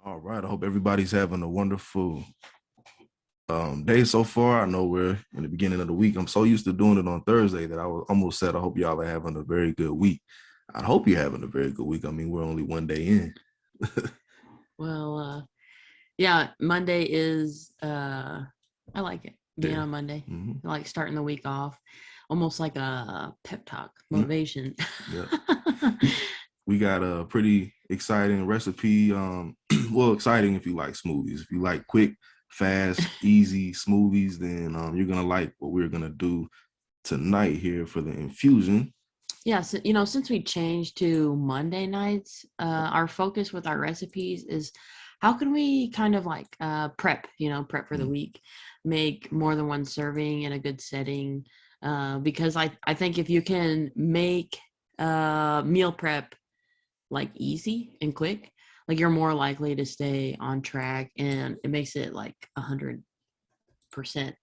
All right. I hope everybody's having a wonderful day so far. I know we're in the beginning of the week. I'm so used to doing it on Thursday that I was almost said I hope y'all are having a very good week. I hope you're having a very good week. I mean, we're only one day in. Well, yeah, Monday is I like it. Being Yeah. on Monday. Hmm. I like starting the week off. Almost like a pep talk, Hmm. motivation. Yeah. We got a pretty exciting recipe. Well, exciting if you like smoothies. If you like quick, fast, easy smoothies, then you're gonna like what we're gonna do tonight here for the infusion. Yeah, so, since we changed to Monday nights, our focus with our recipes is how can we kind of like prep for the Mhm. week, make more than one serving in a good setting. Because I think if you can make meal prep like easy and quick, like you're more likely to stay on track, and it makes it like 100%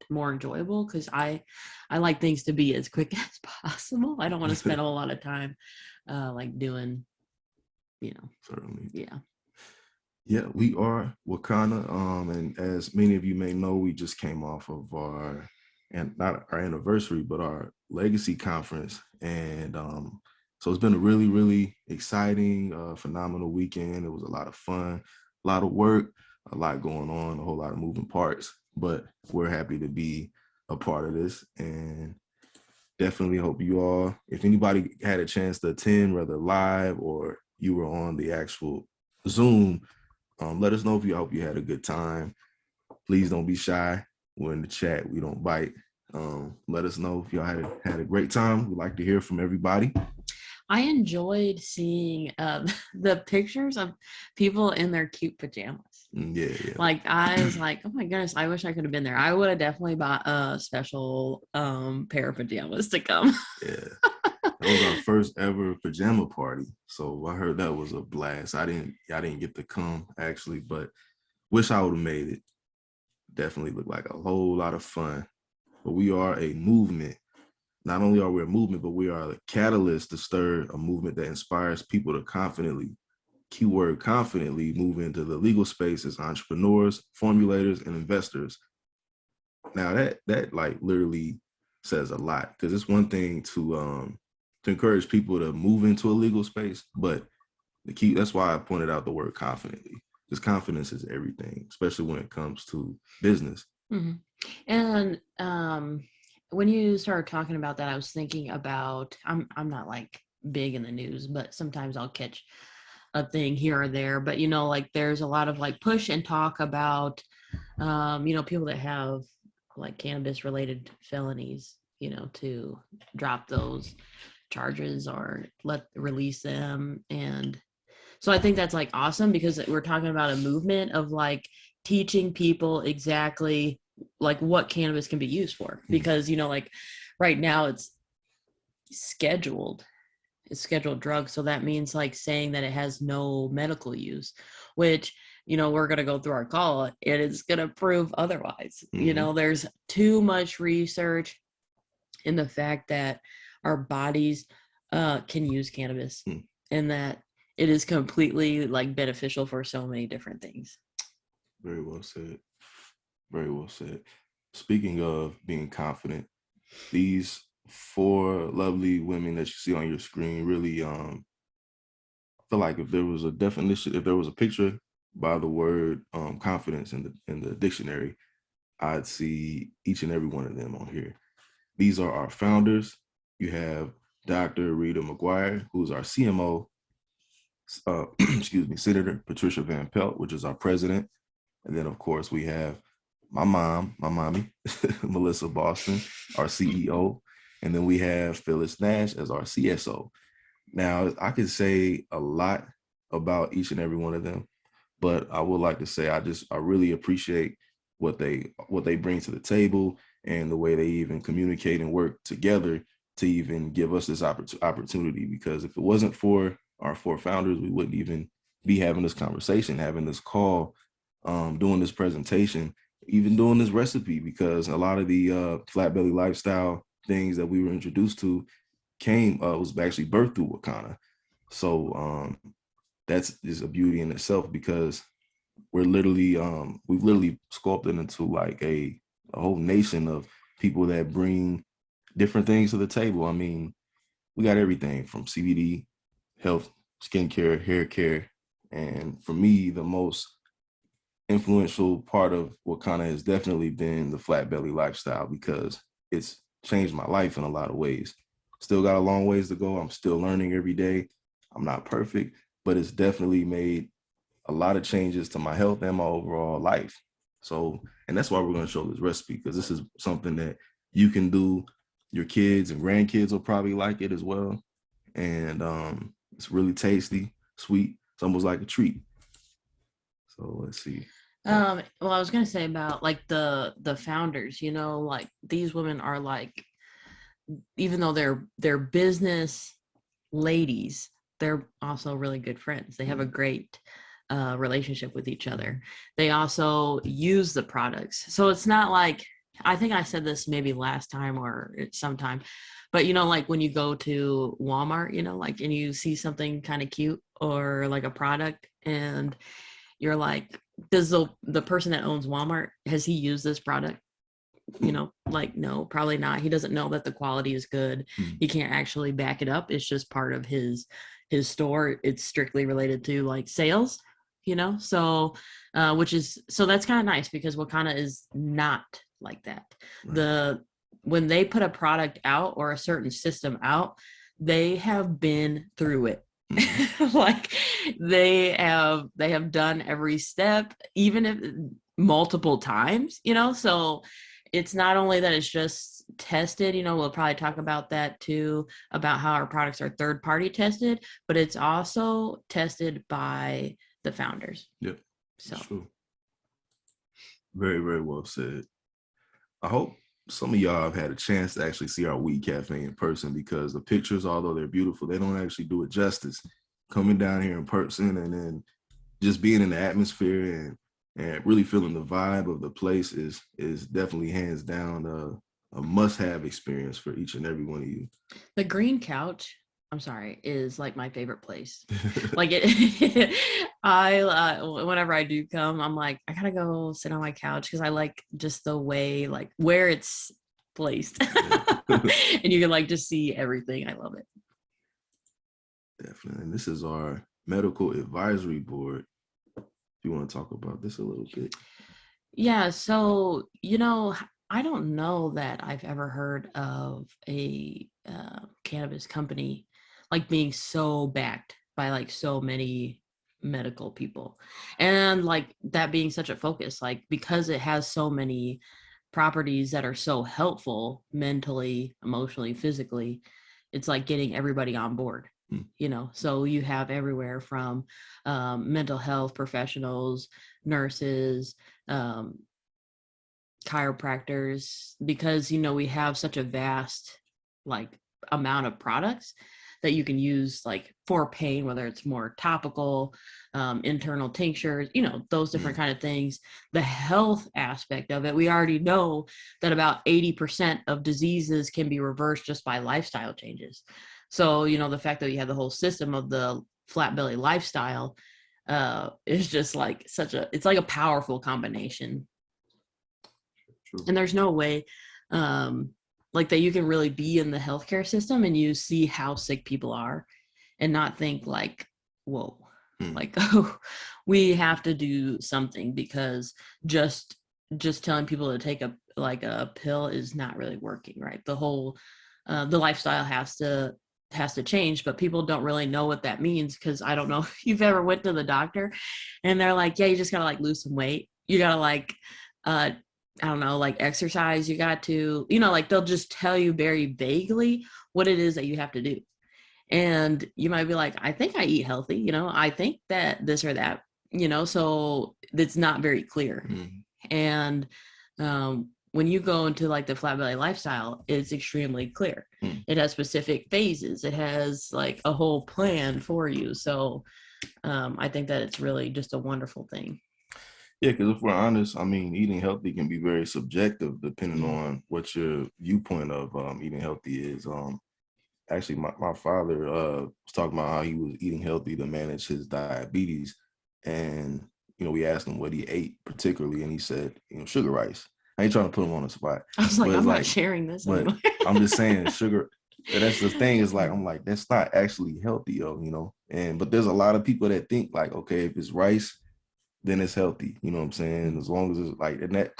more enjoyable because I like things to be as quick as possible. I don't want to spend a whole lot of time like doing, you know, Certainly. yeah. Yeah, we are Wakanda. And as many of you may know, we just came off of our and not our anniversary, but our legacy conference. And so it's been a really, really exciting, phenomenal weekend. It was a lot of fun, a lot of work, a lot going on, a whole lot of moving parts. But we're happy to be a part of this and definitely hope you all, if anybody had a chance to attend, whether live or you were on the actual Zoom, let us know if you hope you had a good time. Please don't be shy. We're in the chat. We don't bite. Let us know if y'all had a great time. We'd like to hear from everybody. I enjoyed seeing the pictures of people in their cute pajamas. Yeah, Like yeah. I was like, oh my goodness, I wish I could have been there. I would have definitely bought a special pair of pajamas to come. Yeah. That was our first ever pajama party. So I heard that was a blast. I didn't get to come actually, but wish I would have made it. Definitely looked like a whole lot of fun. But we are a movement. Not only are we a movement, but we are a catalyst to stir a movement that inspires people to confidently, keyword confidently, move into the legal space as entrepreneurs, formulators, and investors. Now that like literally says a lot because it's one thing to encourage people to move into a legal space, but the key that's why I pointed out the word confidently. Because confidence is everything, especially when it comes to business. Hmm. And when you started talking about that, I was thinking about I'm not like big in the news, but sometimes I'll catch a thing here or there. But like there's a lot of like push and talk about people that have like cannabis related felonies, to drop those charges or let release them. And so I think that's like awesome because we're talking about a movement of like teaching people exactly like what cannabis can be used for. Because, like right now scheduled, it's scheduled drug. So that means like saying that it has no medical use, which, we're going to go through our call. It is going to prove otherwise. Mm-hmm. There's too much research in the fact that our bodies can use cannabis Mm-hmm. and that it is completely like beneficial for so many different things. Very well said. Very well said. Speaking of being confident, these four lovely women that you see on your screen really feel like if there was a definition, if there was a picture by the word confidence in the dictionary, I'd see each and every one of them on here. These are our founders. You have Dr. Rita McGuire, who's our CMO, excuse me, Senator Patricia Van Pelt, which is our president. And then, of course, we have my mom, my mommy, Melissa Boston, our CEO. And then we have Phyllis Nash as our CSO. Now, I could say a lot about each and every one of them, but I would like to say I really appreciate what they bring to the table and the way they even communicate and work together to even give us this opportunity. Because if it wasn't for our four founders, we wouldn't even be having this conversation, having this call, doing this presentation, even doing this recipe. Because a lot of the flat belly lifestyle things that we were introduced to came was actually birthed through Wakanda. So that's just a beauty in itself because we're literally we've literally sculpted into like a whole nation of people that bring different things to the table. I mean, we got everything from CBD, health, skincare, hair care, and for me, the most influential part of Wakanda has definitely been the flat belly lifestyle because it's changed my life in a lot of ways. Still got a long ways to go. I'm still learning every day. I'm not perfect, but it's definitely made a lot of changes to my health and my overall life. So, and that's why we're going to show this recipe because this is something that you can do. Your kids and grandkids will probably like it as well. And it's really tasty, sweet. It's almost like a treat. So let's see. Well, I was gonna say about like the founders, you know, like these women are like, even though they're business ladies, they're also really good friends. They have a great relationship with each other. They also use the products. So it's not like, I think I said this maybe last time or sometime, but you know, like when you go to Walmart, you know, like, and you see something kind of cute or like a product and you're like, does the person that owns Walmart, has he used this product? You know, like, no, probably not. He doesn't know that the quality is good. He can't actually back it up. It's just part of his store. It's strictly related to like sales, you know. So which is, so that's kind of nice because Wakanda is not like that. The When they put a product out or a certain system out, they have been through it. Like they have done every step, even if multiple times, you know. So it's not only that it's just tested, you know, we'll probably talk about that too, about how our products are third party tested, but it's also tested by the founders. Yep. So true. Very, very well said. I hope some of y'all have had a chance to actually see our Weed Cafe in person because the pictures, although they're beautiful, they don't actually do it justice. Coming down here in person and then just being in the atmosphere and really feeling the vibe of the place is definitely hands down a must-have experience for each and every one of you. the green couch, I'm sorry, is like my favorite place. Like it, whenever I do come, I'm like, I gotta go sit on my couch because I like just the way, like where it's placed, and you can like just see everything. I love it. Definitely. And this is our medical advisory board. If you want to talk about this a little bit. Yeah, so you know, I don't know that I've ever heard of a cannabis company like being so backed by like so many medical people, and like that being such a focus, like because it has so many properties that are so helpful mentally, emotionally, physically. It's like getting everybody on board. You know, so you have everywhere from mental health professionals, nurses, um, chiropractors, because you know we have such a vast like amount of products that you can use like for pain, whether it's more topical, internal tinctures, you know, those different kind of things. The health aspect of it, we already know that about 80% of diseases can be reversed just by lifestyle changes. So you know, the fact that you have the whole system of the flat belly lifestyle is just like it's like a powerful combination. True. And there's no way like that you can really be in the healthcare system and you see how sick people are and not think like, whoa, like, oh, we have to do something, because just telling people to take a pill is not really working, right? The whole the lifestyle has to change, but people don't really know what that means, because I don't know if you've ever went to the doctor and they're like, yeah, you just gotta like lose some weight, you gotta like I don't know, like exercise, you got to, you know, like they'll just tell you very vaguely what it is that you have to do. And you might be like, I think I eat healthy, you know, I think that this or that, you know, so it's not very clear. And when you go into like the flat belly lifestyle, it's extremely clear. It has specific phases, it has like a whole plan for you. So I think that it's really just a wonderful thing. Yeah, because if we're honest, I mean, eating healthy can be very subjective depending on what your viewpoint of eating healthy is. Actually, my father was talking about how he was eating healthy to manage his diabetes. And, we asked him what he ate particularly, and he said, sugar rice. I ain't trying to put him on the spot. I was like, but I'm it's not sharing this but anymore. I'm just saying sugar. That's the thing, is like, I'm like, that's not actually healthy, but there's a lot of people that think like, okay, if it's rice, then it's healthy. You know what I'm saying? As long as it's like, and that,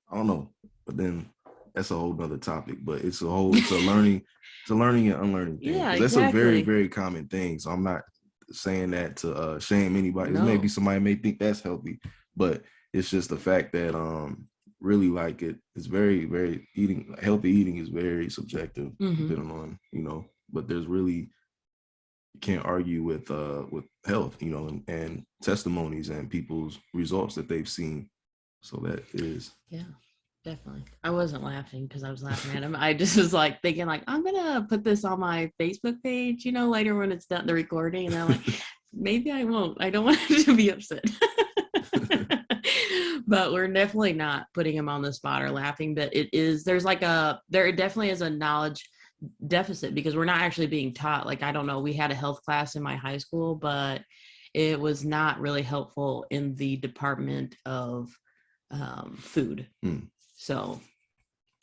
I don't know, but then that's a whole nother topic. But it's a learning and unlearning thing, Yeah, because that's a very, exactly. very common thing. So I'm not saying that to shame anybody. No. Maybe somebody may think that's healthy, but it's just the fact that really, like, it's very, very healthy eating is very subjective, depending on, but there's really, you can't argue with health, and testimonies and people's results that they've seen. So that is, yeah, definitely. I wasn't laughing because I was laughing at him. I just was like thinking like, I'm gonna put this on my Facebook page, later when it's done the recording, and I'm like, maybe I won't. I don't want him to be upset. But we're definitely not putting him on the spot or laughing. But there definitely is a knowledge deficit, because we're not actually being taught. Like, I don't know, we had a health class in my high school, but it was not really helpful in the department of food. So,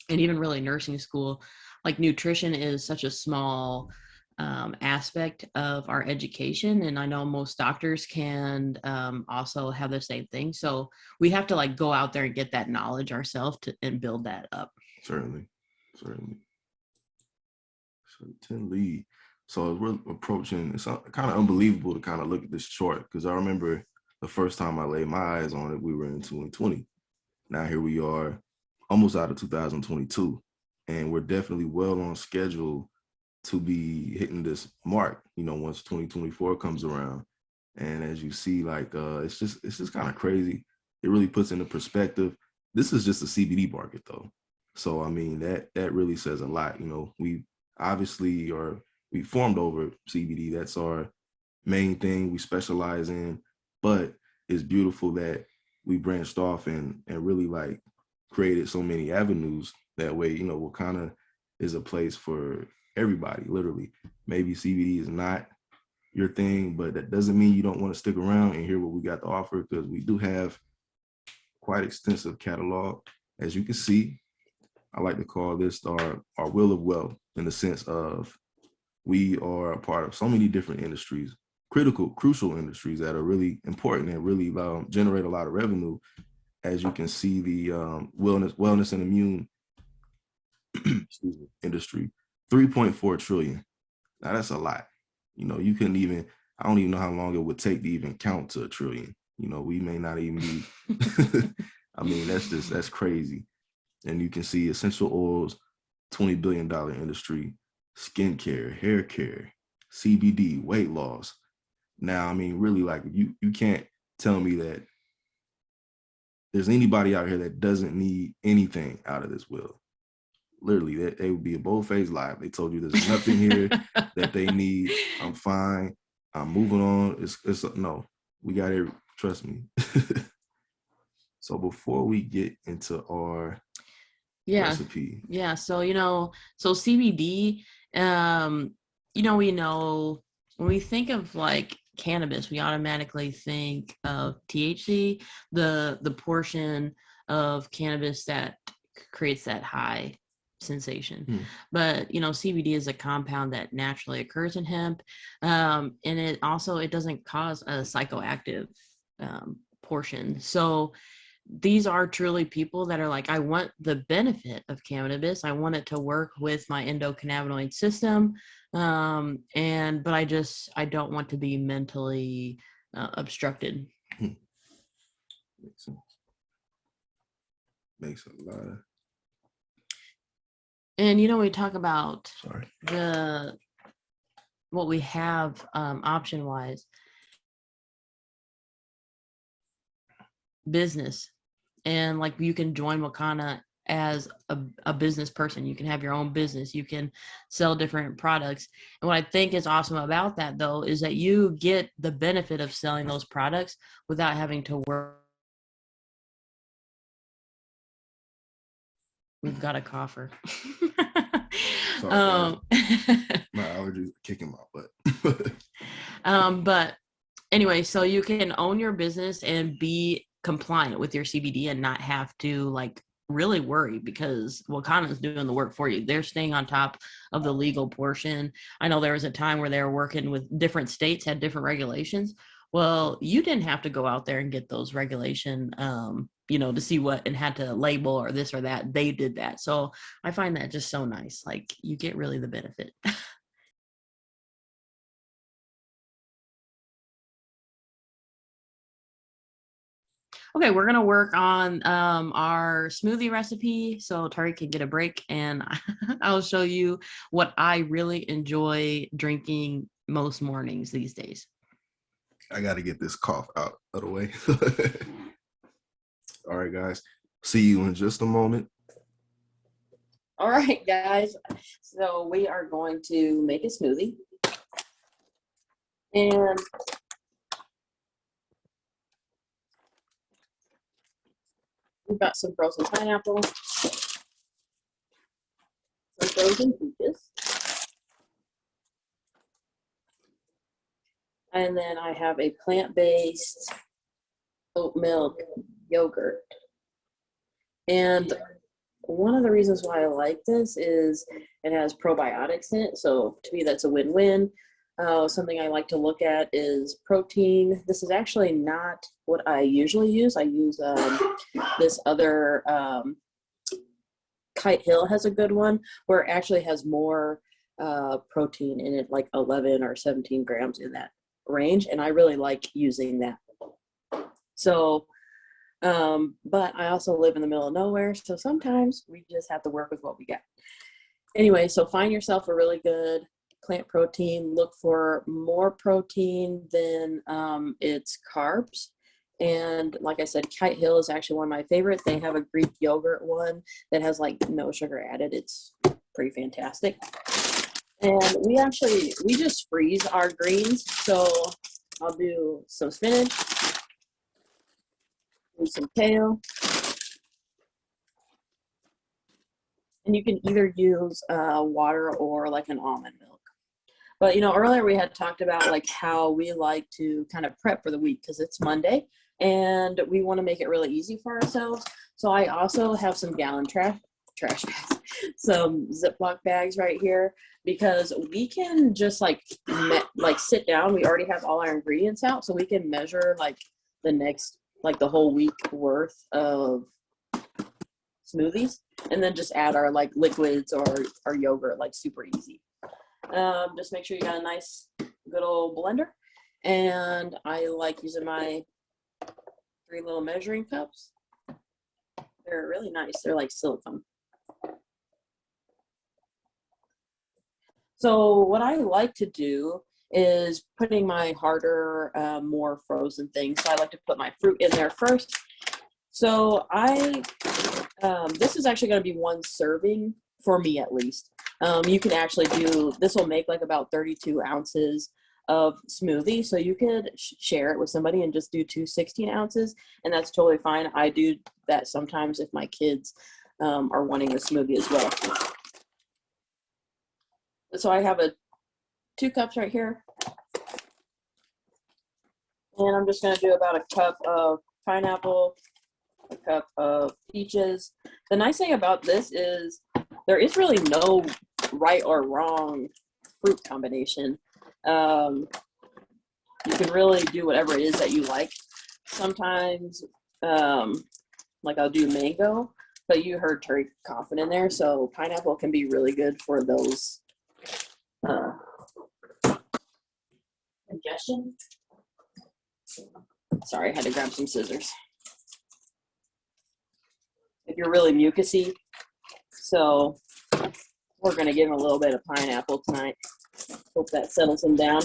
and even really nursing school, like nutrition is such a small aspect of our education. And I know most doctors can also have the same thing. So we have to like go out there and get that knowledge ourselves and build that up. Certainly. So 10 lead. So we're approaching, it's kind of unbelievable to kind of look at this chart, because I remember the first time I laid my eyes on it, we were in 2020. Now here we are, almost out of 2022, and we're definitely well on schedule to be hitting this mark, once 2024 comes around. And as you see, like, it's just kind of crazy. It really puts into perspective. This is just a CBD market, though. So I mean, that really says a lot. We obviously we formed over CBD. That's our main thing we specialize in. But it's beautiful that we branched off and really like created so many avenues. That way, Wakana is a place for everybody, literally. Maybe CBD is not your thing, but that doesn't mean you don't want to stick around and hear what we got to offer, because we do have quite extensive catalog. As you can see, I like to call this our wheel of wealth, in the sense of we are a part of so many different industries, crucial industries that are really important and really generate a lot of revenue. As you can see, the wellness and immune industry, 3.4 trillion. Now that's a lot. You couldn't even, I don't even know how long it would take to even count to a trillion. We may not even be, I mean, that's crazy. And you can see essential oils, $20 billion industry, skincare, hair care, CBD, weight loss. Now, I mean, really, like, you can't tell me that there's anybody out here that doesn't need anything out of this wheel. Literally, they would be a bold-faced lie. They told you there's nothing here that they need. I'm fine. I'm moving on. It's no, we got it. Trust me. So before we get into our recipe. Yeah. So, so CBD, we know when we think of like cannabis, we automatically think of THC, the portion of cannabis that creates that high sensation. But CBD is a compound that naturally occurs in hemp, and it doesn't cause a psychoactive portion. So these are truly people that are like, I want the benefit of cannabis. I want it to work with my endocannabinoid system. But I don't want to be mentally obstructed. Makes sense. Makes a lot of. And we talk about what we have option wise. Business, and like you can join Wakana as a business person. You can have your own business, you can sell different products. And what I think is awesome about that, though, is that you get the benefit of selling those products without having to work. We've got a cougher. Sorry, my allergies are kicking my butt. But Anyway, so you can own your business and be compliant with your CBD and not have to like really worry because Wakana's doing the work for you. They're staying on top of the legal portion. I know there was a time where they were working with different states, had different regulations. Well, you didn't have to go out there and get those regulation, to see what and had to label or this or that. They did that. So I find that just so nice. Like you get really the benefit. Okay, we're gonna work on our smoothie recipe so Tarique can get a break, and I'll show you what I really enjoy drinking most mornings these days. I got to get this cough out of the way. All right, guys. See you in just a moment. All right, guys. So we are going to make a smoothie, and we've got some frozen pineapple, some frozen peaches, and then I have a plant-based oat milk yogurt. And one of the reasons why I like this is it has probiotics in it. So to me, that's a win-win. Something I like to look at is protein. This is actually not what I usually use. I use this other, Kite Hill has a good one where it actually has more protein in it, like 11 or 17 grams in that range. And I really like using that. So, but I also live in the middle of nowhere. So sometimes we just have to work with what we got. Anyway, so find yourself a really good plant protein. Look for more protein than its carbs. And like I said, Kite Hill is actually one of my favorites. They have a Greek yogurt one that has like no sugar added. It's pretty fantastic. And we just freeze our greens. So I'll do some spinach, do some kale. And you can either use water or like an almond milk. But earlier we had talked about like how we like to kind of prep for the week because it's Monday and we want to make it really easy for ourselves. So I also have some gallon trash bags, some Ziploc bags right here because we can just like sit down. We already have all our ingredients out, so we can measure like the next the whole week worth of smoothies and then just add our like liquids or our yogurt like super easy. Just make sure you got a nice good old blender, and I like using my 3 little measuring cups. They're really nice. They're like silicone. So what I like to do is putting my harder, more frozen things. So I like to put my fruit in there first. So this is actually going to be 1 serving for me at least. You can actually this will make like about 32 ounces of smoothie. So you could share it with somebody and just do 2 16 ounces. And that's totally fine. I do that sometimes if my kids are wanting a smoothie as well. So I have 2 cups right here. And I'm just going to do about a cup of pineapple, a cup of peaches. The nice thing about this is there is really no right or wrong fruit combination. You can really do whatever it is that you like. Sometimes, like I'll do mango, but you heard Tarique coughing in there, so pineapple can be really good for those congestion. Sorry, I had to grab some scissors. If you're really mucusy, so we're going to give him a little bit of pineapple tonight. Hope that settles him down.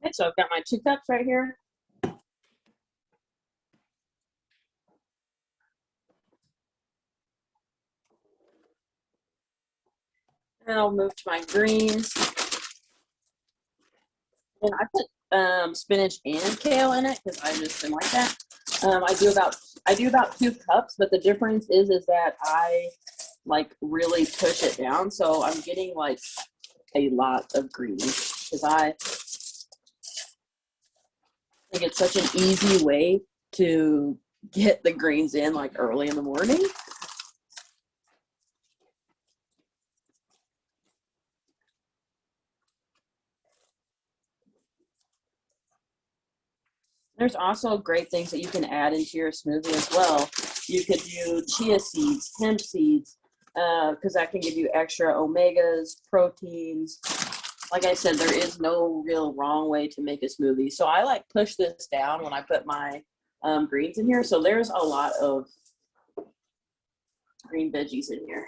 Okay, so I've got my 2 cups right here. And I'll move to my greens. And I put spinach and kale in it because I just didn't like that. I do about I do about 2 cups, but the difference is that I like really push it down. So I'm getting like a lot of greens because I think it's such an easy way to get the greens in like early in the morning. There's also great things that you can add into your smoothie as well. You could do chia seeds, hemp seeds, because that can give you extra omegas, proteins. Like I said, there is no real wrong way to make a smoothie. So I like push this down when I put my greens in here. So there's a lot of green veggies in here.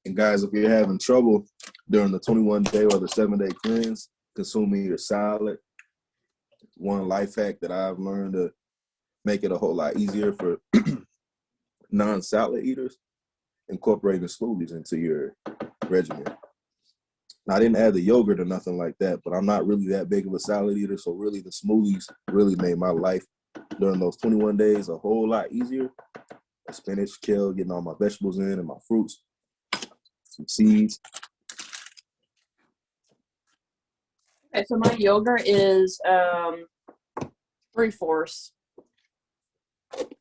And guys, if you're having trouble during the 21-day or the 7-day cleanse, consuming your salad, one life hack that I've learned to make it a whole lot easier for non-salad eaters, incorporating smoothies into your regimen. Now, I didn't add the yogurt or nothing like that, but I'm not really that big of a salad eater, so really the smoothies really made my life during those 21 days a whole lot easier. Spinach, kale, getting all my vegetables in and my fruits, some seeds. Okay, so my yogurt is 3/4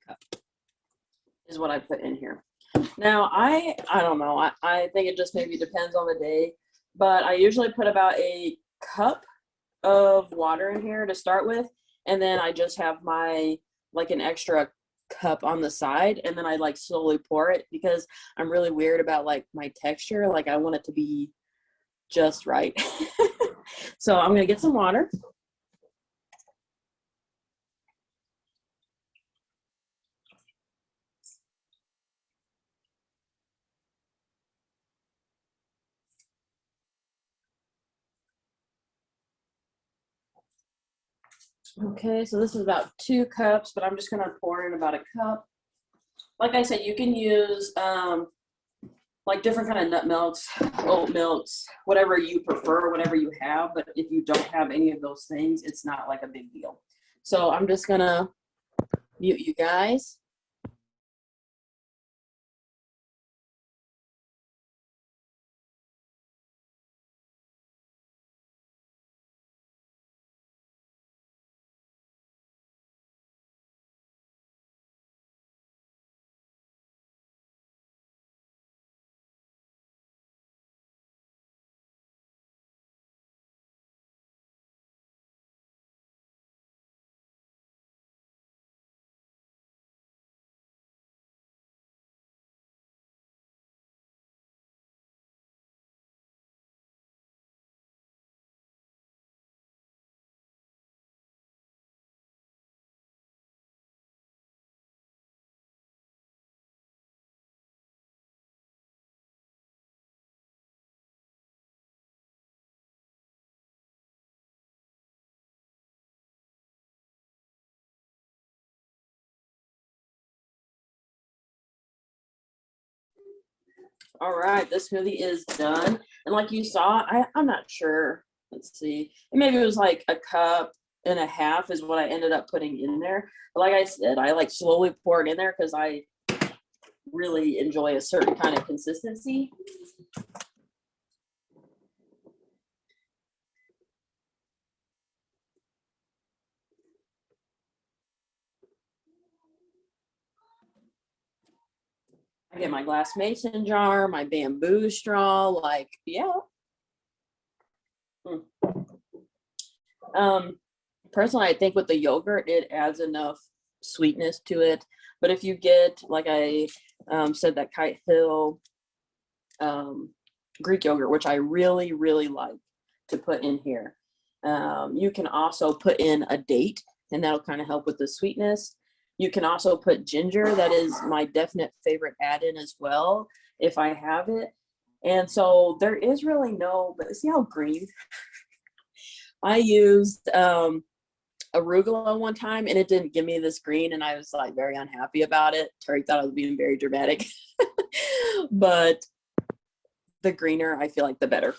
cup is what I put in here. Now I don't know. I think it just maybe depends on the day, but I usually put about a cup of water in here to start with, and then I just have my like an extra cup on the side, and then I like slowly pour it because I'm really weird about like my texture. Like I want it to be just right. So I'm gonna get some water. Okay, so this is about 2 cups, but I'm just gonna pour in about a cup. Like I said, you can use like different kind of nut milks, oat milks, whatever you prefer, whatever you have. But if you don't have any of those things, it's not like a big deal. So I'm just gonna mute you guys. All right, this smoothie is done. And like you saw, I'm not sure. Let's see. Maybe it was like a cup and a half is what I ended up putting in there. But like I said, I like slowly pour it in there because I really enjoy a certain kind of consistency. I get my glass mason jar, my bamboo straw, like, yeah. Personally, I think with the yogurt, it adds enough sweetness to it. But if you get, like I said, that Kite Hill Greek yogurt, which I really, really like to put in here, you can also put in a date, and that'll kind of help with the sweetness. You can also put ginger. That is my definite favorite add-in as well, if I have it. And so there is really no, but see how green? I used arugula one time, and it didn't give me this green, and I was like very unhappy about it. Tarique thought I was being very dramatic. But the greener, I feel like the better.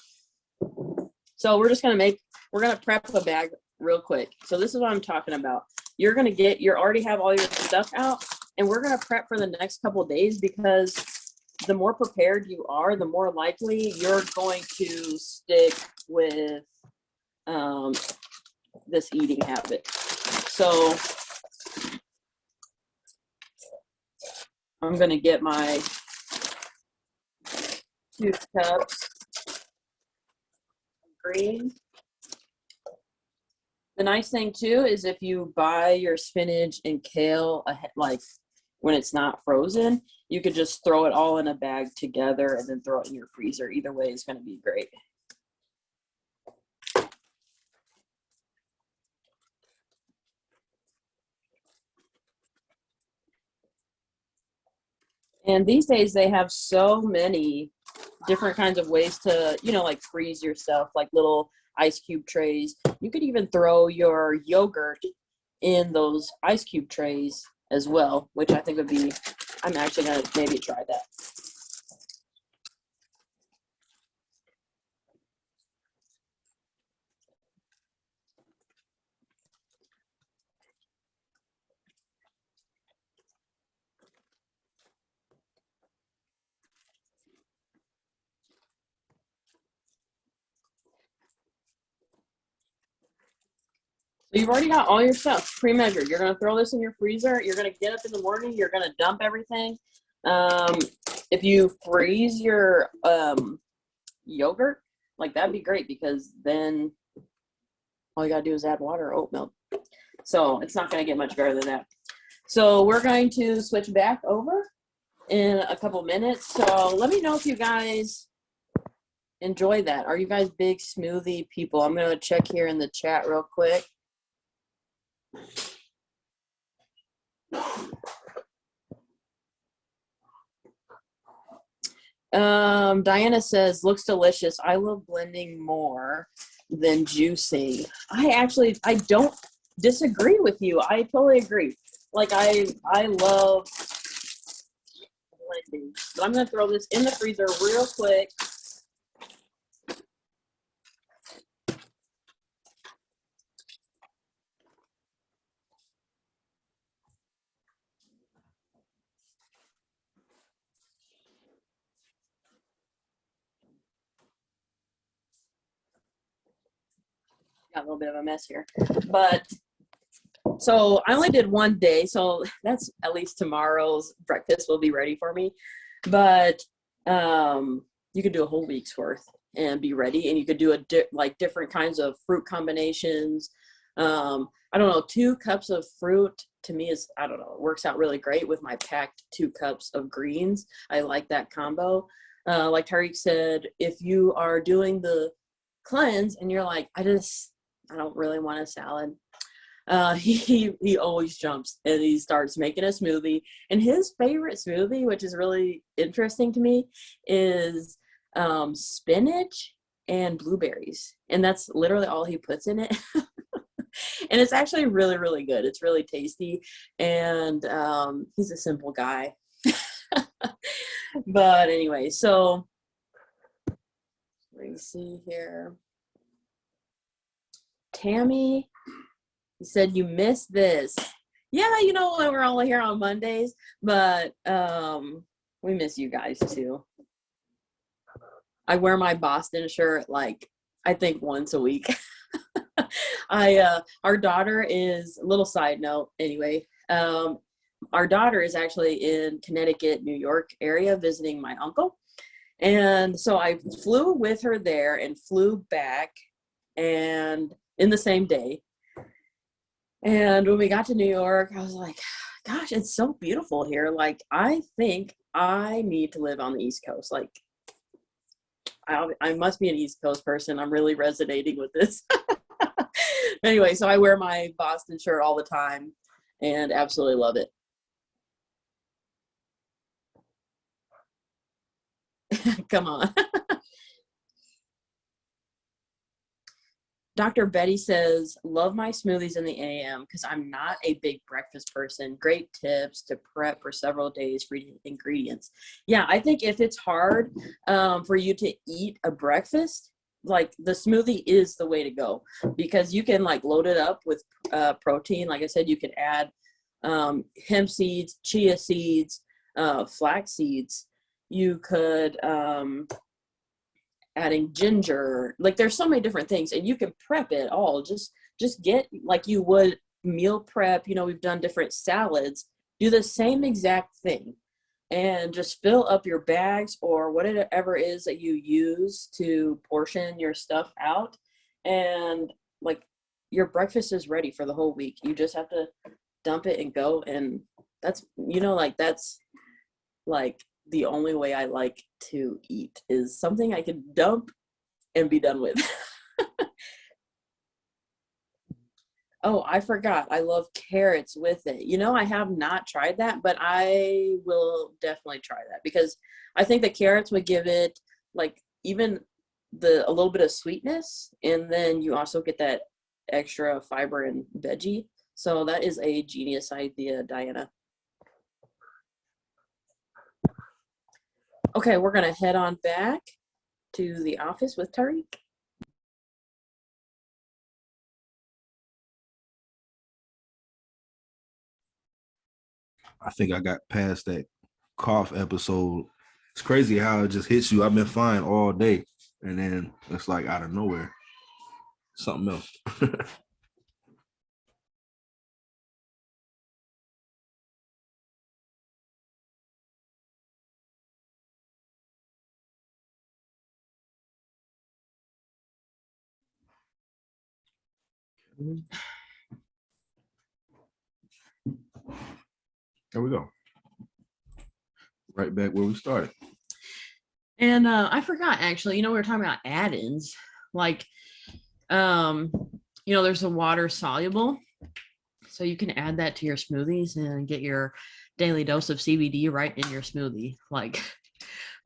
So we're just gonna prep a bag real quick. So this is what I'm talking about. you already have all your stuff out, and we're going to prep for the next couple of days, because the more prepared you are, the more likely you're going to stick with this eating habit. So I'm going to get my 2 cups of green. The nice thing too is if you buy your spinach and kale like when it's not frozen, you could just throw it all in a bag together and then throw it in your freezer. Either way is going to be great. And these days they have so many different kinds of ways to, like freeze your stuff, like little ice cube trays. You could even throw your yogurt in those ice cube trays as well, which I think would be, I'm actually going to maybe try that. So you've already got all your stuff pre-measured. You're going to throw this in your freezer. You're going to get up in the morning. You're going to dump everything. If you freeze your yogurt, like that'd be great, because then all you got to do is add water or oat milk. So it's not going to get much better than that. So we're going to switch back over in a couple minutes. So let me know if you guys enjoy that. Are you guys big smoothie people? I'm going to check here in the chat real quick. Diana says, looks delicious. I love blending more than juicing. I don't disagree with you. I totally agree. Like I love blending. But I'm going to throw this in the freezer real quick. Got a little bit of a mess here, but so I only did one day, so that's at least tomorrow's breakfast will be ready for me. But you could do a whole week's worth and be ready, and you could do like different kinds of fruit combinations. I don't know, 2 cups of fruit to me is, I don't know, it works out really great with my packed 2 cups of greens. I like that combo. Like Tarique said, if you are doing the cleanse and you're like, I don't really want a salad. He always jumps and he starts making a smoothie. And his favorite smoothie, which is really interesting to me, is spinach and blueberries. And that's literally all he puts in it. And it's actually really, really good. It's really tasty. And he's a simple guy. But anyway, so let me see here. Tammy, you said you missed this. Yeah, we're all here on Mondays, but we miss you guys too. I wear my Boston shirt like I think once a week. Our daughter is, a little side note anyway, our daughter is actually in Connecticut, New York area visiting my uncle. And so I flew with her there and flew back and in the same day. And when we got to New York, I was like, gosh, it's so beautiful here. Like, I think I need to live on the East Coast. Like, I must be an East Coast person. I'm really resonating with this. Anyway, so I wear my Boston shirt all the time and absolutely love it. Come on. Dr. Betty says, love my smoothies in the AM because I'm not a big breakfast person. Great tips to prep for several days for ingredients. Yeah, I think if it's hard for you to eat a breakfast, like the smoothie is the way to go, because you can like load it up with protein. Like I said, you can add hemp seeds, chia seeds, flax seeds. You could adding ginger. Like there's so many different things, and you can prep it all. Just get like you would meal prep. You know, we've done different salads. Do the same exact thing, and just fill up your bags or whatever it is that you use to portion your stuff out. And like your breakfast is ready for the whole week. You just have to dump it and go. And that's, you know, like that's like the only way I like to eat, is something I can dump and be done with. Oh, I forgot. I love carrots with it. You know, I have not tried that, but I will definitely try that, because I think the carrots would give it like even a little bit of sweetness, and then you also get that extra fiber and veggie. So that is a genius idea, Diana. Okay, we're gonna head on back to the office with Tarique. I think I got past that cough episode. It's crazy how it just hits you. I've been fine all day, and then it's like out of nowhere, something else. There we go. Right back where we started. And I forgot, actually, you know, we were talking about add-ins, like, you know, there's a water soluble, so you can add that to your smoothies and get your daily dose of CBD right in your smoothie. Like,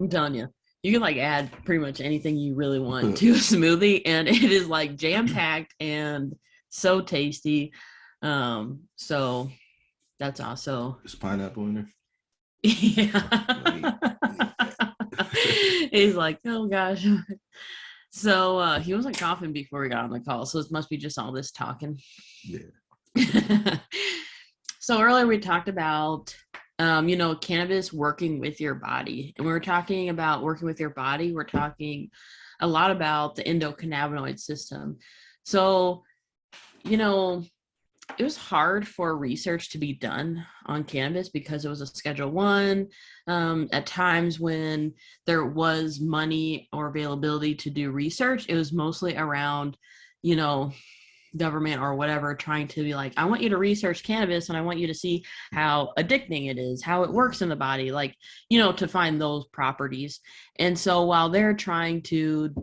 I'm telling you, you can like add pretty much anything you really want to a smoothie, and it is like jam-packed and so tasty. So that's also, Is pineapple in there? yeah. He's like, oh gosh. So he wasn't coughing before we got on the call, so it must be just all this talking. Yeah. So earlier we talked about you know, cannabis working with your body. And we were talking about working with your body. We're talking a lot about the endocannabinoid system. So, you know, it was hard for research to be done on cannabis because it was a Schedule 1. At times when there was money or availability to do research, it was mostly around, you know, government or whatever trying to be like, I want you to research cannabis and I want you to see how addicting it is, how it works in the body, like, you know, to find those properties. And so while they're trying to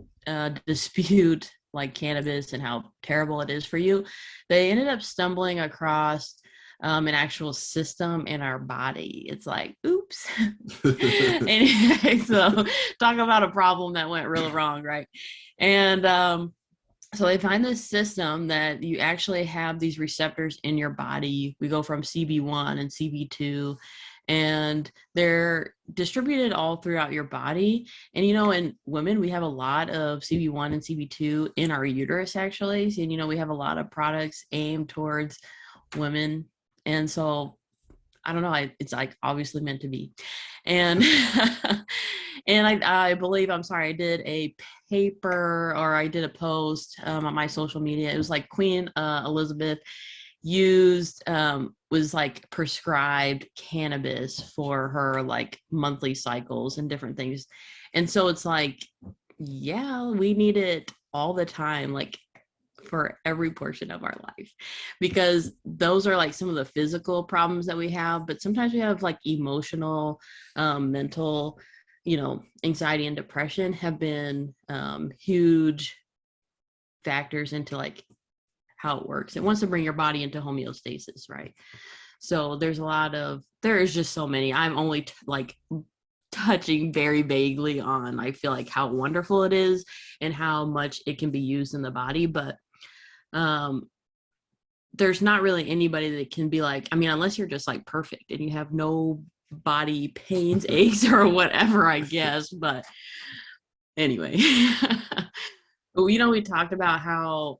dispute like cannabis and how terrible it is for you, they ended up stumbling across an actual system in our body. It's like, oops. Anyway, so talk about a problem that went really wrong, right? And so they find this system that you actually have these receptors in your body. We go from CB1 and CB2, and they're distributed all throughout your body. And, you know, in women, we have a lot of CB1 and CB2 in our uterus, actually. And, you know, we have a lot of products aimed towards women. And so, I don't know, it's like obviously meant to be. And and I believe, I'm sorry, I did a paper, or I did a post on my social media. It was like Queen Elizabeth was like prescribed cannabis for her like monthly cycles and different things. And so it's like, yeah, we need it all the time, like for every portion of our life, because those are like some of the physical problems that we have, but sometimes we have like emotional, mental, you know, anxiety and depression have been huge factors into like how it works. It wants to bring your body into homeostasis, right? So there is just so many. I'm only like touching very vaguely on, I feel like, how wonderful it is and how much it can be used in the body. But there's not really anybody that can be like, I mean, unless you're just like perfect and you have no body pains, aches, or whatever, I guess. But anyway. But we talked about how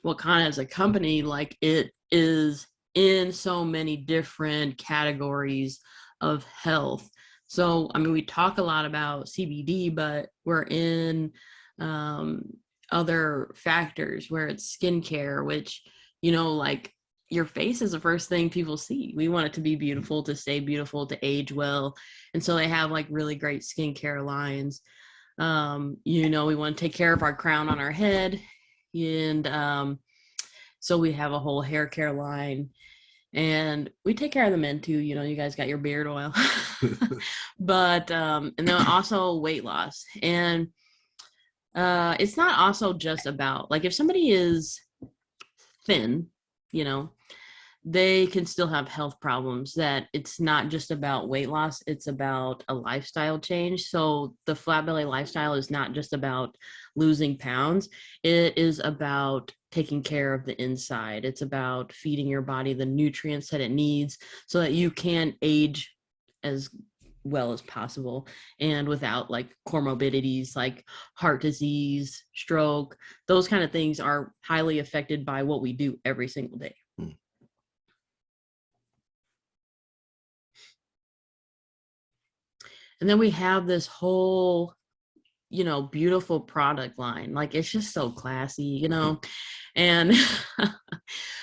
Wakana as a company, like it is in so many different categories of health. So, I mean, we talk a lot about CBD, but we're in um, other factors where it's skincare, which, like your face is the first thing people see. We want it to be beautiful, to stay beautiful, to age well. And so they have like really great skincare lines. We want to take care of our crown on our head. And so we have a whole hair care line, and we take care of the men too. You guys got your beard oil, but and then also weight loss. And it's not also just about, like, if somebody is thin, you know, they can still have health problems. That it's not just about weight loss, it's about a lifestyle change. So the flat belly lifestyle is not just about losing pounds, it is about taking care of the inside. It's about feeding your body the nutrients that it needs so that you can age as well as possible, and without like comorbidities like heart disease, stroke. Those kind of things are highly affected by what we do every single day. And then we have this whole, beautiful product line. Like, it's just so classy, and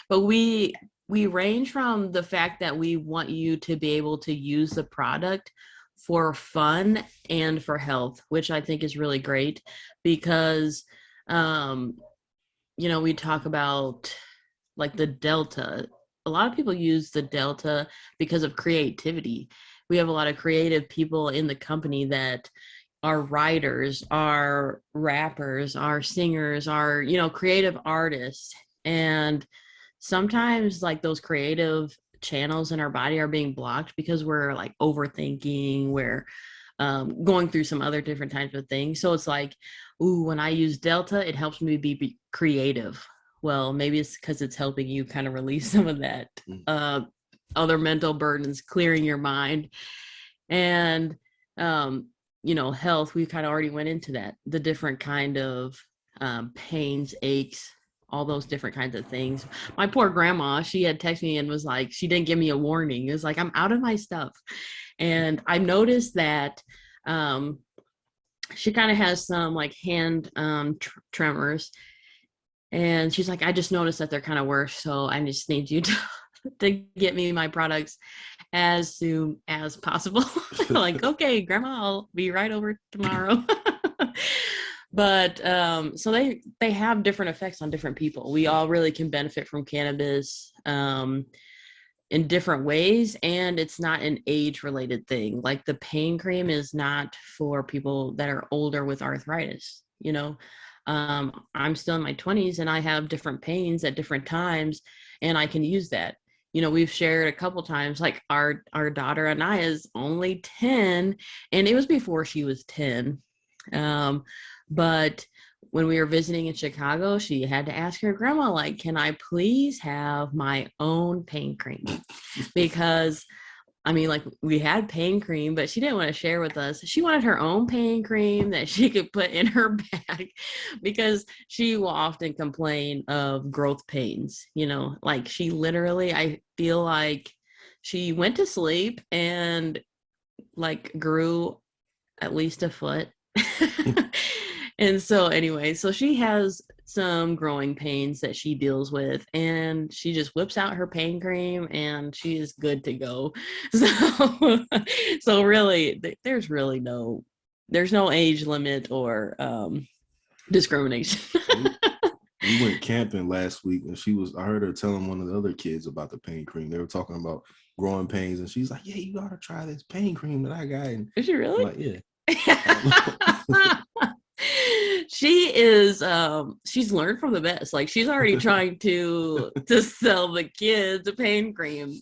but we range from the fact that we want you to be able to use the product for fun and for health, which I think is really great, because we talk about like the Delta. A lot of people use the Delta because of creativity. We have a lot of creative people in the company that are writers, are rappers, are singers, are, creative artists. And sometimes like those creative channels in our body are being blocked because we're like overthinking, we're going through some other different types of things. So it's like, ooh, when I use Delta, it helps me be creative. Well, maybe it's because it's helping you kind of release some of that other mental burdens, clearing your mind. And health, we kind of already went into that, the different kind of pains, aches, all those different kinds of things. My poor grandma, she had texted me and was like, she didn't give me a warning. It was like, I'm out of my stuff. And I noticed that she kind of has some like hand tremors. And she's like, I just noticed that they're kind of worse. So I just need you to get me my products as soon as possible. Like, okay, grandma, I'll be right over tomorrow. But so they have different effects on different people. We all really can benefit from cannabis in different ways, and it's not an age related thing. Like the pain cream is not for people that are older with arthritis. I'm still in my 20s and I have different pains at different times, and I can use that. We've shared a couple times, like our daughter Anaya is only 10, and it was before she was 10. But when we were visiting in Chicago, she had to ask her grandma, like, can I please have my own pain cream? Because I mean, like, we had pain cream, but she didn't want to share with us. She wanted her own pain cream that she could put in her bag, because she will often complain of growth pains. Like, she literally, I feel like she went to sleep and like grew at least a foot. And so anyway, so she has some growing pains that she deals with, and she just whips out her pain cream and she is good to go. So really, there's no age limit or discrimination. We went camping last week, and I heard her telling one of the other kids about the pain cream. They were talking about growing pains, and she's like, yeah, you gotta try this pain cream that I got. And is she really? I'm like, yeah. She is she's learned from the best. Like, she's already trying to sell the kids a pain cream.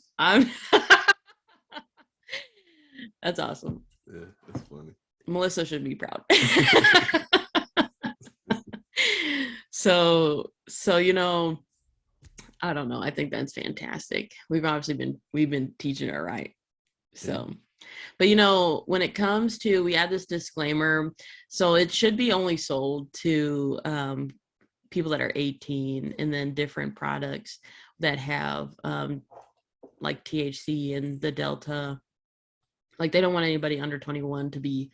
That's awesome. Yeah, that's funny. Melissa should be proud. So I don't know, I think that's fantastic. We've been teaching her right. So But when it comes to, we add this disclaimer, so it should be only sold to people that are 18, and then different products that have like THC and the Delta. Like, they don't want anybody under 21 to be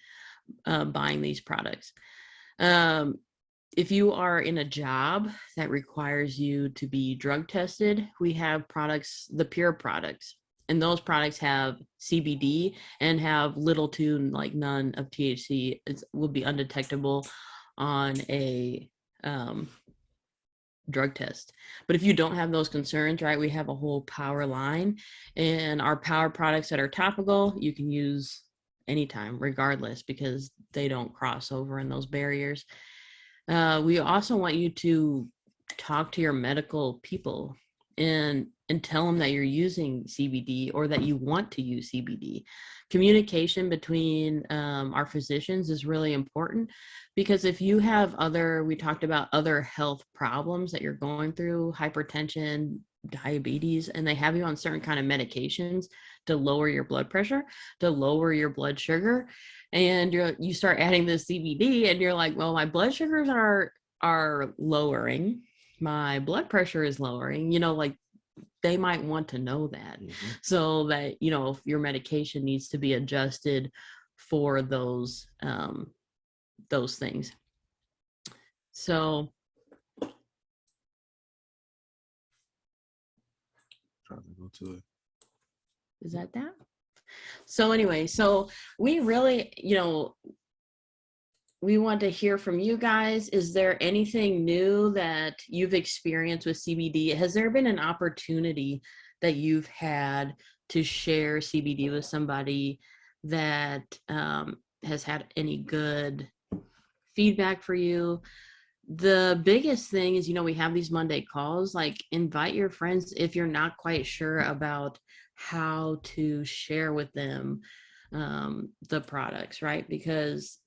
buying these products. If you are in a job that requires you to be drug tested, we have products, the pure products, and those products have CBD and have little to like none of THC. It will be undetectable on a drug test. But if you don't have those concerns, right, we have a whole power line, and our power products that are topical, you can use anytime, regardless, because they don't cross over in those barriers. We also want you to talk to your medical people and tell them that you're using CBD or that you want to use CBD. Communication between our physicians is really important, because if you have we talked about other health problems that you're going through, hypertension, diabetes, and they have you on certain kind of medications to lower your blood pressure, to lower your blood sugar, and you start adding this CBD, and you're like, well, my blood sugars are lowering, my blood pressure is lowering, like they might want to know that, so that if your medication needs to be adjusted for those things. So trying to go to it. Is that? So anyway, so we really, we want to hear from you guys. Is there anything new that you've experienced with CBD? Has there been an opportunity that you've had to share CBD with somebody that has had any good feedback for you? The biggest thing is, we have these Monday calls, like invite your friends if you're not quite sure about how to share with them the products, right? Because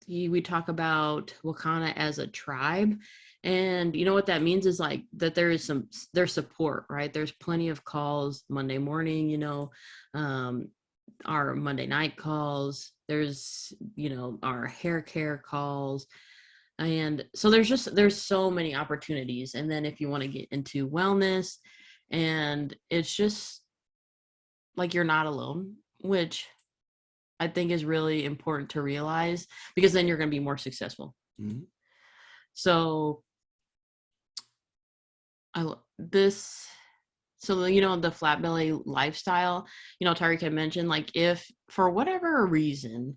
we talk about Wakana as a tribe, and what that means is like that there's support, right? There's plenty of calls Monday morning, our Monday night calls, there's our hair care calls, and so there's so many opportunities. And then if you want to get into wellness, and it's just like you're not alone, which I think is really important to realize, because then you're going to be more successful. Mm-hmm. So the flat belly lifestyle, Tarique had mentioned, like if for whatever reason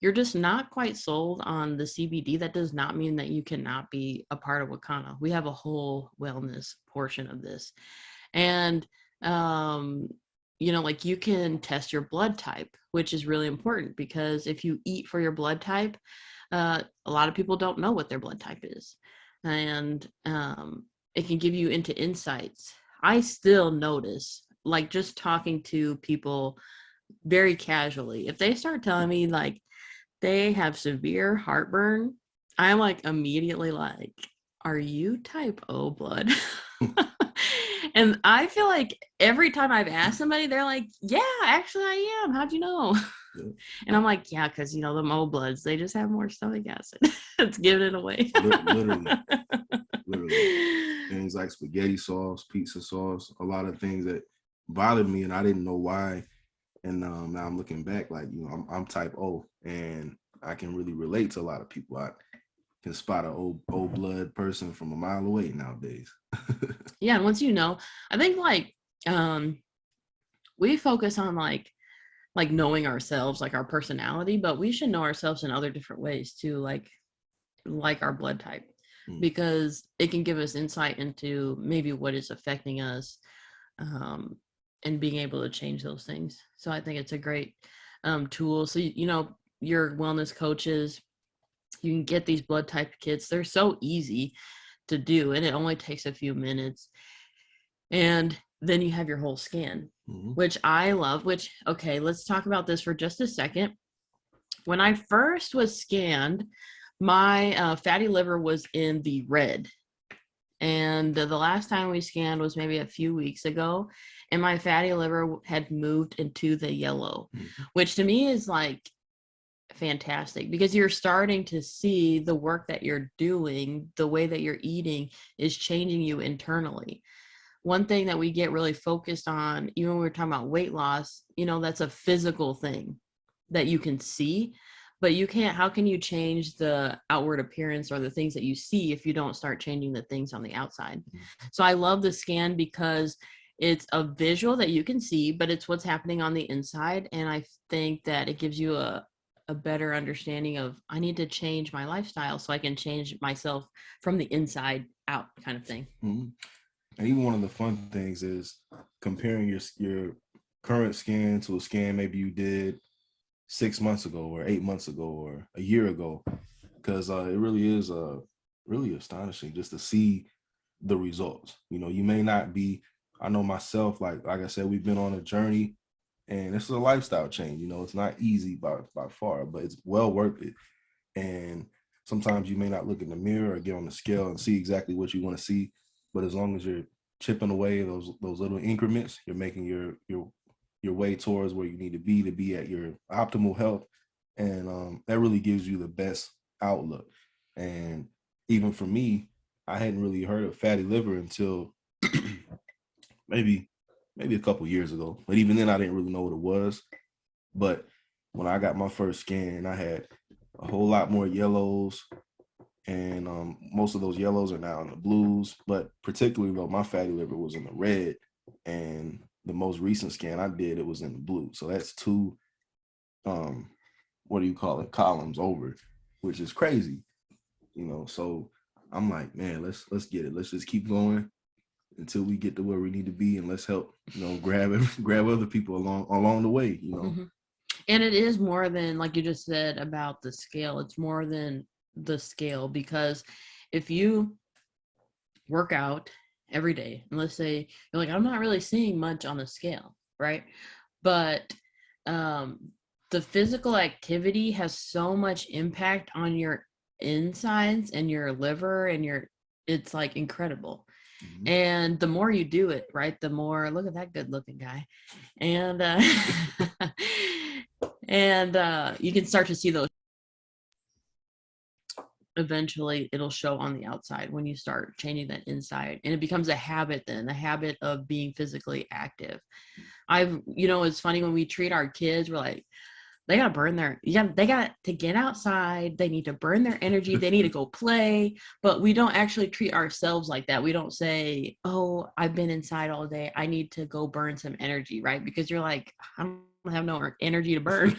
you're just not quite sold on the CBD, that does not mean that you cannot be a part of Wakana. We have a whole wellness portion of this. And like you can test your blood type, which is really important, because if you eat for your blood type, a lot of people don't know what their blood type is, and it can give you into insights. I still notice, like just talking to people very casually, if they start telling me like they have severe heartburn, I'm like immediately like, are you type O blood? And I feel like every time I've asked somebody, they're like, yeah, actually I am. How'd you know? Yeah. And I'm like, yeah, because, the O bloods, they just have more stomach acid. It's giving it away. Literally. Things like spaghetti sauce, pizza sauce, a lot of things that bothered me, and I didn't know why. And now I'm looking back, like, I'm type O, and I can really relate to a lot of people. I can spot an O blood person from a mile away nowadays. Yeah, and once I think like we focus on like knowing ourselves, like our personality, but we should know ourselves in other different ways too, like our blood type, because it can give us insight into maybe what is affecting us, and being able to change those things. So I think it's a great tool. So your wellness coaches, you can get these blood type kits. They're so easy to do, and it only takes a few minutes, and then you have your whole scan, which I love. Okay, let's talk about this for just a second. When I first was scanned, my fatty liver was in the red, and the last time we scanned was maybe a few weeks ago, and my fatty liver had moved into the yellow, which to me is like fantastic, because you're starting to see the work that you're doing, the way that you're eating is changing you internally. One thing that we get really focused on, even when we're talking about weight loss, that's a physical thing that you can see, but how can you change the outward appearance or the things that you see if you don't start changing the things on the outside? So I love the scan because it's a visual that you can see, but it's what's happening on the inside. And I think that it gives you a better understanding of, I need to change my lifestyle so I can change myself from the inside out, kind of thing. Mm-hmm. And even one of the fun things is comparing your current scan to a scan maybe you did 6 months ago or 8 months ago or a year ago, because it really is really astonishing just to see the results. You may not be, I know myself, like I said, we've been on a journey, and this is a lifestyle change. It's not easy by far, but it's well worth it. And sometimes you may not look in the mirror or get on the scale and see exactly what you want to see, but as long as you're chipping away those little increments, you're making your way towards where you need to be at your optimal health. And that really gives you the best outlook. And even for me, I hadn't really heard of fatty liver until maybe a couple years ago. But even then, I didn't really know what it was. But when I got my first scan, I had a whole lot more yellows, and most of those yellows are now in the blues. But particularly though, my fatty liver was in the red, and the most recent scan I did, it was in the blue. So that's two, columns over, which is crazy, So I'm like, man, let's get it. Let's just keep going until we get to where we need to be, and let's help, grab other people along the way, Mm-hmm. And it is more than, like you just said about the scale. It's more than the scale, because if you work out every day, and let's say you're like, I'm not really seeing much on the scale, right? But the physical activity has so much impact on your insides and your liver and it's like incredible. Mm-hmm. And the more you do it, right, the more, look at that good looking guy. And and you can start to see those. Eventually it'll show on the outside when you start changing that inside, and it becomes a habit, then a habit of being physically active. It's funny when we treat our kids, we're like, they got to get outside. They need to burn their energy. They need to go play. But we don't actually treat ourselves like that. We don't say, oh, I've been inside all day, I need to go burn some energy, right? Because you're like, I don't have no energy to burn.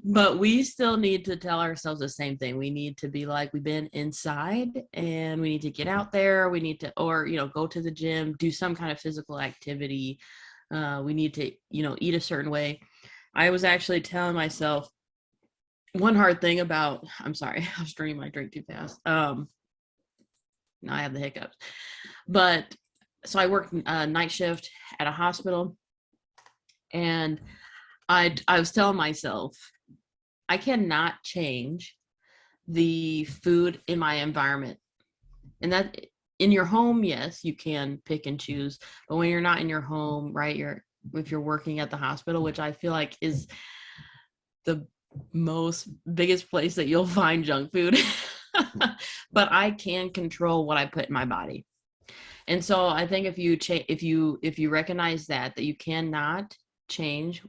But we still need to tell ourselves the same thing. We need to be like, we've been inside and we need to get out there. We need to, or, go to the gym, do some kind of physical activity. We need to, eat a certain way. I was actually telling myself one hard thing about, I'm sorry, I was drinking my drink too fast. Now I have the hiccups. But so I worked night shift at a hospital, and I was telling myself, I cannot change the food in my environment. And that in your home, yes, you can pick and choose. But when you're not in your home, right, if you're working at the hospital, which I feel like is the biggest place that you'll find junk food. But I can control what I put in my body. And so I think if you recognize that you cannot change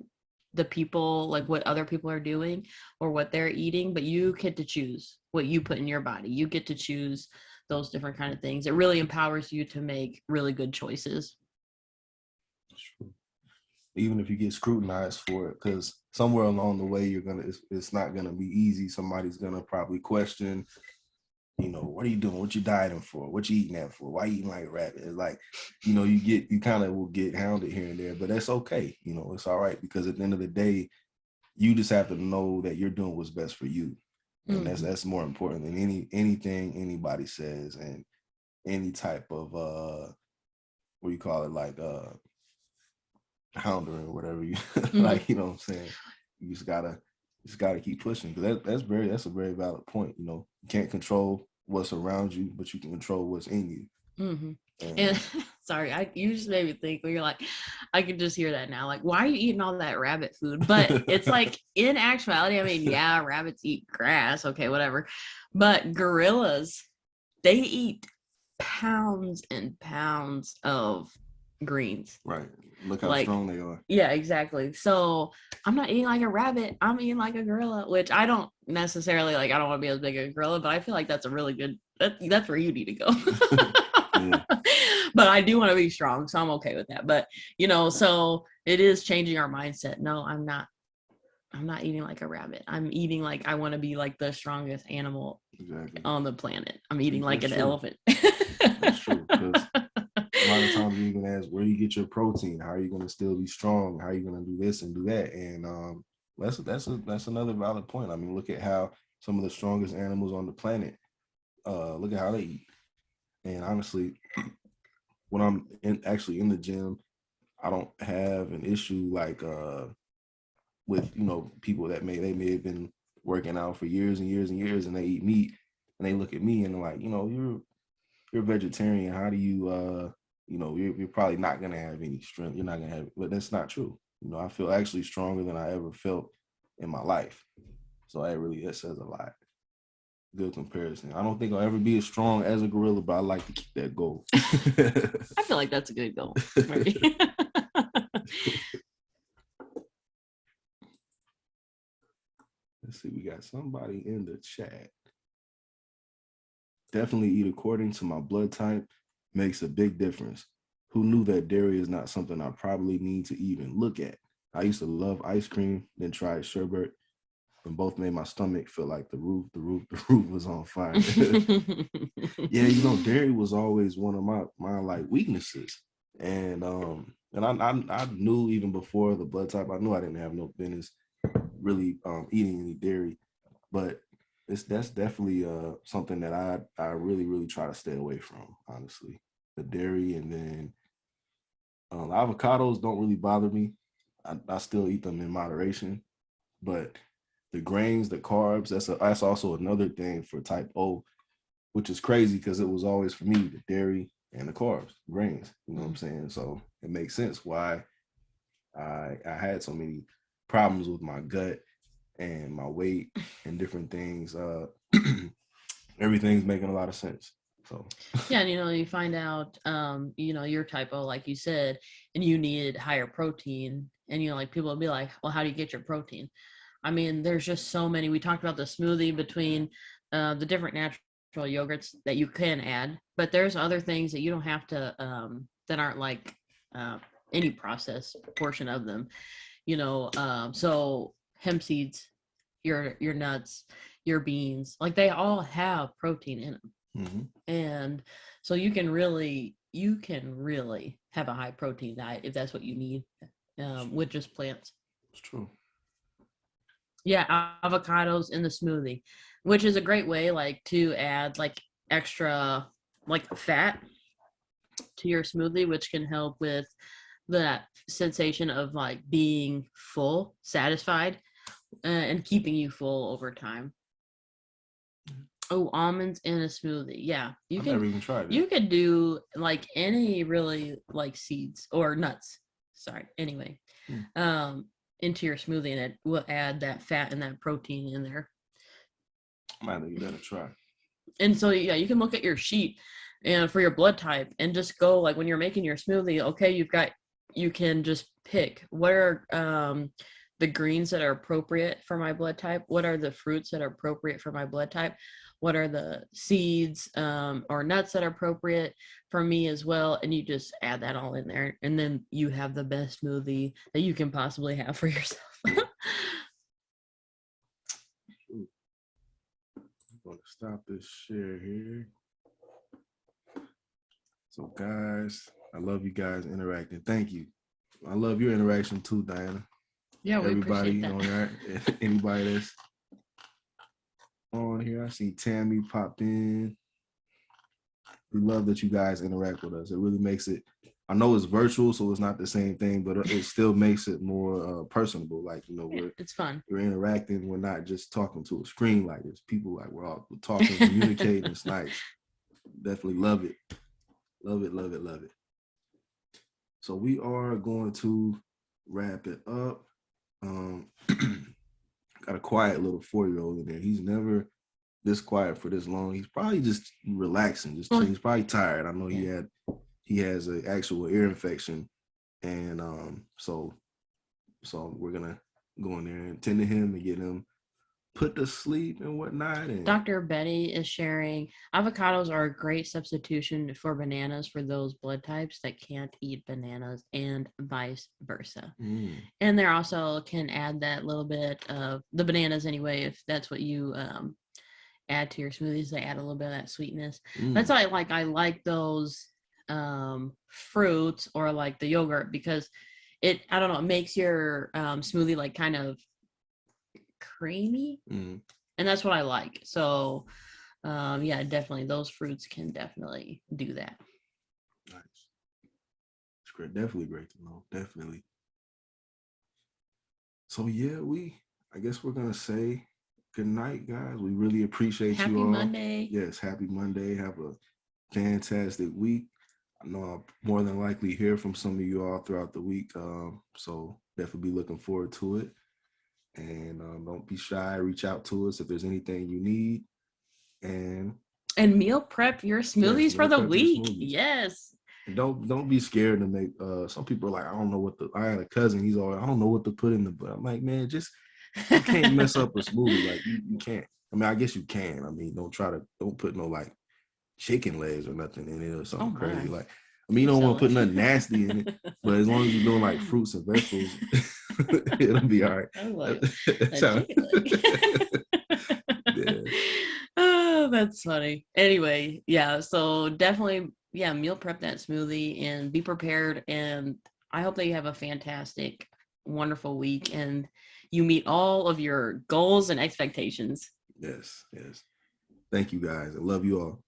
the people, like what other people are doing or what they're eating, but you get to choose what you put in your body. You get to choose those different kind of things. It really empowers you to make really good choices. Even if you get scrutinized for it, because somewhere along the way it's not gonna be easy. Somebody's gonna probably question, what are you doing? What you dieting for? What you eating that for? Why you eating like a rabbit? It's like, you kind of will get hounded here and there, but that's okay. It's all right, because at the end of the day, you just have to know that you're doing what's best for you. And that's more important than anything anybody says, and any type of what do you call it, like houndering or whatever you like, what I'm saying. You just gotta keep pushing, because that's a very valid point. You can't control what's around you, but you can control what's in you. And sorry, you just made me think when you're like, I can just hear that now. Like, why are you eating all that rabbit food? But it's like, in actuality, I mean, yeah, rabbits eat grass, okay, whatever. But gorillas, they eat pounds and pounds of greens. Right. Look how Like, strong they are. yeah, exactly. So I'm not eating like a rabbit. I'm eating like a gorilla, which I don't necessarily like. I don't want to be as big as a gorilla, but I feel like that's a really good. That's where you need to go. Yeah. But I do want to be strong, so I'm okay with that. But so it is changing our mindset. No, I'm not. I'm not eating like a rabbit. I'm eating like I want to be like the strongest animal on the planet. I'm eating like an elephant. That's true. Because a lot of times you can ask, where do you get your protein? How are you going to still be strong? How are you going to do this and do that? And that's another valid point. I mean, look at how some of the strongest animals on the planet, look at how they eat. And honestly, when I'm actually in the gym, I don't have an issue like with people that may have been working out for years and years and years, and they eat meat, and they look at me and they're like, you're a vegetarian. How do you you're probably not gonna have any strength. You're not gonna have, but that's not true. I feel actually stronger than I ever felt in my life. So that says a lot. Good comparison. I don't think I'll ever be as strong as a gorilla, but I like to keep that goal. I feel like that's a good goal. Maybe. Let's see, we got somebody in the chat. Definitely eat according to my blood type. Makes a big difference. Who knew that dairy is not something I probably need to even look at? I used to love ice cream, then tried sherbet, and both made my stomach feel like the roof was on fire. Yeah, dairy was always one of my like weaknesses. And I knew even before the blood type, I knew I didn't have no business really eating any dairy. But that's definitely something that I really, really try to stay away from, honestly. The dairy, and then avocados don't really bother me. I still eat them in moderation, but the grains, the carbs, that's also another thing for type O, which is crazy because it was always for me the dairy and the carbs, grains. You know what I'm saying? So it makes sense why I had so many problems with my gut and my weight and different things. Everything's making a lot of sense. So yeah, and you find out your type O, like you said, and you needed higher protein, and like people will be like, well, how do you get your protein? I mean, there's just so many. We talked about the smoothie between the different natural yogurts that you can add, but there's other things that you don't have to that aren't like any processed portion of them. So hemp seeds, your nuts, your beans, like they all have protein in them. Mm-hmm. And so you can really have a high protein diet if that's what you need with just plants. It's true. Yeah, avocados in the smoothie, which is a great way like to add like extra like fat to your smoothie, which can help with that sensation of like being full, satisfied, and keeping you full over time. Oh, almonds in a smoothie. Yeah, I've never even tried that. You could do like any really like seeds or nuts. Sorry. Anyway, into your smoothie, and it will add that fat and that protein in there. I might give that a try. And so yeah, you can look at your sheet and for your blood type and just go like when you're making your smoothie. Okay, you can just pick what are the greens that are appropriate for my blood type. What are the fruits that are appropriate for my blood type? What are the seeds or nuts that are appropriate for me as well? And you just add that all in there. And then you have the best smoothie that you can possibly have for yourself. I'm going to stop this share here. So guys, I love you guys interacting. Thank you. I love your interaction too, Diana. Yeah, we everybody appreciate that. On there, anybody that's on here. I see Tammy popped in. We love that you guys interact with us. It really makes it, I know it's virtual, so it's not the same thing, but it still makes it more personable. Like, it's fun. We're interacting. We're not just talking to a screen. Like, it's people, like we're all talking, communicating. It's nice. Definitely love it. Love it, love it, love it. So we are going to wrap it up. Got a quiet little 4-year-old in there. He's never this quiet for this long. He's probably just relaxing, just chilling. He's probably tired. I know he has an actual ear infection, and so we're gonna go in there and tend to him and get him put to sleep and whatnot. And Dr. Betty is sharing avocados are a great substitution for bananas for those blood types that can't eat bananas, and vice versa. And they also can add that little bit of the bananas anyway, if that's what you add to your smoothies. They add a little bit of that sweetness. That's why I like those fruits, or like the yogurt, because it makes your smoothie like kind of creamy, and that's what I like. So yeah, definitely those fruits can definitely do that. Nice. It's great. Definitely great to know. Definitely. So yeah, I guess we're gonna say good night, guys. We really appreciate happy you all. Monday. Yes, happy Monday. Have a fantastic week. I know I'll more than likely hear from some of you all throughout the week. So definitely be looking forward to it. And don't be shy. Reach out to us if there's anything you need. And meal prep your smoothies for the week. Yes. And don't be scared to make. Some people are like, I don't know what I had a cousin. He's always, I don't know what to put in the. But I'm like, man, you can't mess up a smoothie. Like you can't. I mean, I guess you can. I mean, don't put no like chicken legs or nothing in it or something crazy. Like, I mean, you don't want to put nothing nasty in it, but as long as you're doing like fruits and vegetables, it'll be all right. I like chicken leg. Yeah. Oh, that's funny. Anyway, yeah. So definitely, yeah, meal prep that smoothie and be prepared. And I hope that you have a fantastic, wonderful week and you meet all of your goals and expectations. Yes. Thank you guys. I love you all.